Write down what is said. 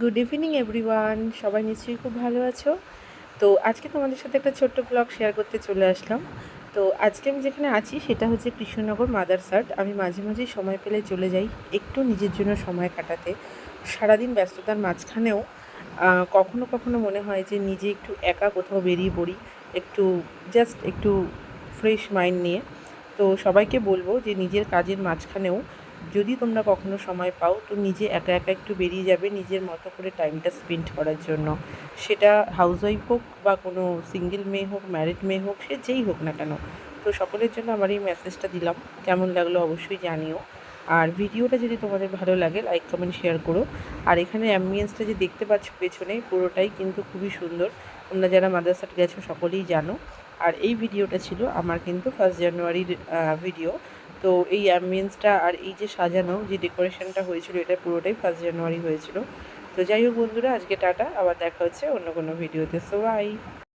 Good evening everyone, সবাই নিশ্চয়ই খুব ভালো আছো। তো আজকে তোমাদের সাথে একটা ছোট্ট ব্লগ শেয়ার করতে চলে আসলাম। তো আজকে আমি যেখানে আছি সেটা হচ্ছে কৃষ্ণনগর মাদারসাট। আমি মাঝে মাঝেই সময় পেলে চলে যাই একটু নিজের জন্য সময় কাটাতে। সারাদিন ব্যস্ততার মাঝখানেও কখনো কখনো মনে হয় যে নিজে একটু একা কোথাও বেরিয়ে পড়ি, একটু জাস্ট একটু ফ্রেশ মাইন্ড নিয়ে। তো সবাইকে বলবো যে নিজের কাজের মাঝখানেও যদি তোমরা কখনো সময় পাও তো নিজে একা একা একটু বেরিয়ে যাবে নিজের মতো করে টাইমটা স্পেন্ড করার জন্য। সেটা হাউসওয়াইফ হোক বা কোনো সিঙ্গেল মেয়ে হোক, ম্যারিড মেয়ে হোক, সে যেই হোক না কেন। তো সকলের জন্য আমার এই মেসেজটা দিলাম। কেমন লাগলো অবশ্যই জানিও। আর ভিডিওটা যদি তোমাদের ভালো লাগে লাইক কমেন্ট শেয়ার করো। আর এখানে অ্যাম্বিয়েন্সটা যে দেখতে পাচ্ছ পেছনে পুরোটাই কিন্তু খুবই সুন্দর। তোমরা যারা মাদারসাট গেছো সকলেই জানো। আর এই ভিডিওটা ছিল আমার কিন্তু 1 জানুয়ারির ভিডিও। তো এই অ্যাম্বিয়েন্সটা আর এই যে সাজানো যে ডেকোরেশনটা হয়েছিল এটা পুরোটাই 1 জানুয়ারি হয়েছিল। তো যাই হোক বন্ধুরা, আজকে টাটা, আবার দেখা হচ্ছে অন্য কোনো ভিডিওতে। So by.